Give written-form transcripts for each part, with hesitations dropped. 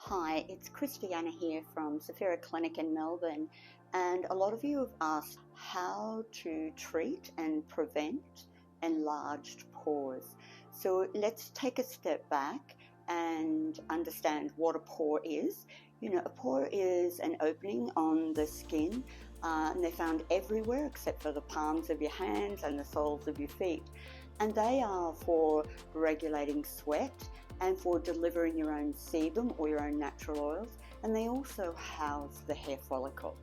Hi, it's Christiana here from Sophia Clinic in Melbourne, and a lot of you have asked how to treat and prevent enlarged pores. So let's take a step back and understand what a pore is. A pore is an opening on the skin, and they're found everywhere except for the palms of your hands and the soles of your feet. And they are for regulating sweat and for delivering your own sebum or your own natural oils, and they also house the hair follicle.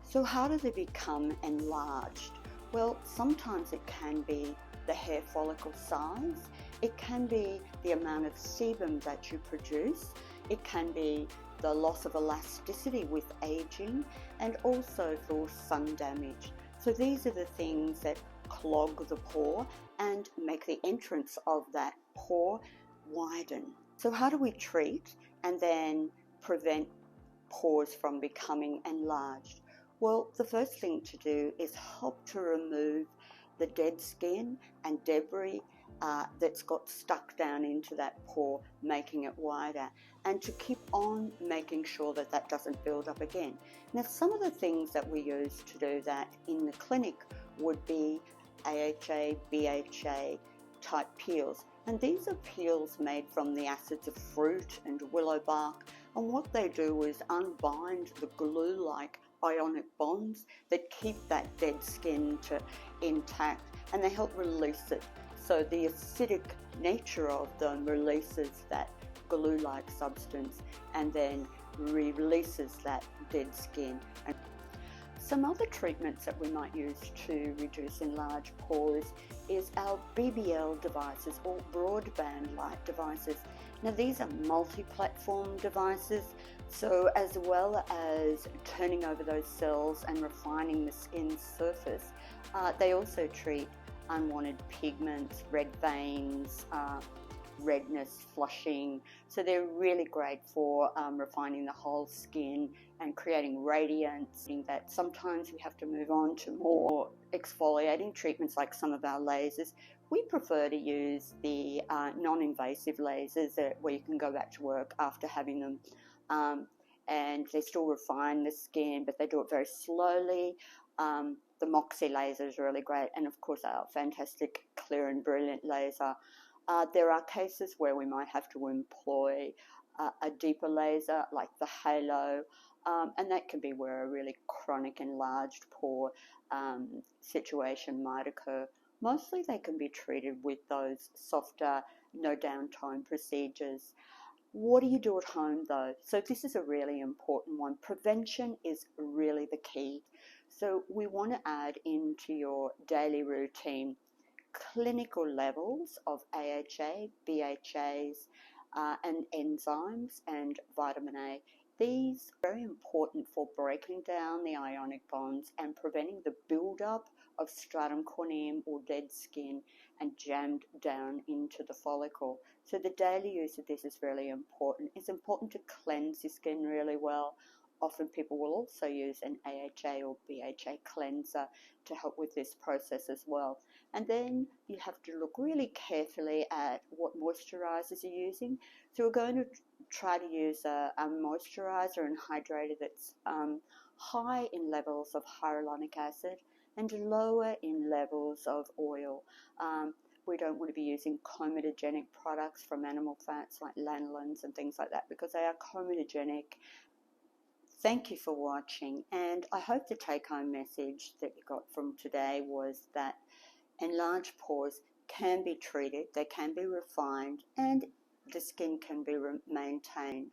So how do they become enlarged? Well, sometimes it can be the hair follicle size, it can be the amount of sebum that you produce, it can be the loss of elasticity with aging, and also for sun damage. So these are the things that clog the pore and make the entrance of that pore widen. So how do we treat and then prevent pores from becoming enlarged? Well, the first thing to do is help to remove the dead skin and debris that's got stuck down into that pore, making it wider, and to keep on making sure that that doesn't build up again. Now, some of the things that we use to do that in the clinic would be AHA, BHA type peels. And these are peels made from the acids of fruit and willow bark. And what they do is unbind the glue-like ionic bonds that keep that dead skin intact, and they help release it. So the acidic nature of them releases that glue-like substance and then releases that dead skin. Some other treatments that we might use to reduce enlarged pores is our BBL devices, or broadband light devices. Now, these are multi-platform devices, so as well as turning over those cells and refining the skin surface, they also treat unwanted pigments, red veins, redness, flushing. So they're really great for refining the whole skin and creating radiance. That sometimes we have to move on to more exfoliating treatments like some of our lasers. We prefer to use the non-invasive lasers where you can go back to work after having them, and they still refine the skin, but they do it very slowly. The Moxie laser is really great, and of course our fantastic Clear and Brilliant laser. There are cases where we might have to employ a deeper laser like the Halo, and that can be where a really chronic enlarged pore situation might occur. Mostly they can be treated with those softer, no downtime procedures. What do you do at home though? So this is a really important one. Prevention is really the key. So we want to add into your daily routine clinical levels of AHA, BHAs, and enzymes and vitamin A. These are very important for breaking down the ionic bonds and preventing the buildup of stratum corneum or dead skin and jammed down into the follicle. So the daily use of this is really important. It's important to cleanse your skin really well. Often people will also use an AHA or BHA cleanser to help with this process as well. And then you have to look really carefully at what moisturizers you're using. So we're going to try to use a moisturizer and hydrator that's high in levels of hyaluronic acid and lower in levels of oil. We don't want to be using comedogenic products from animal fats like lanolins and things like that, because they are comedogenic. Thank you for watching, and I hope the take-home message that you got from today was that enlarged pores can be treated, they can be refined, and the skin can be maintained.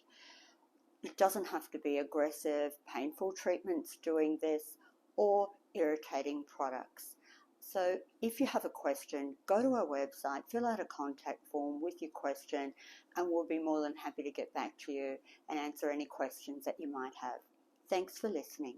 It doesn't have to be aggressive, painful treatments doing this or irritating products. So if you have a question, go to our website, fill out a contact form with your question, and we'll be more than happy to get back to you and answer any questions that you might have. Thanks for listening.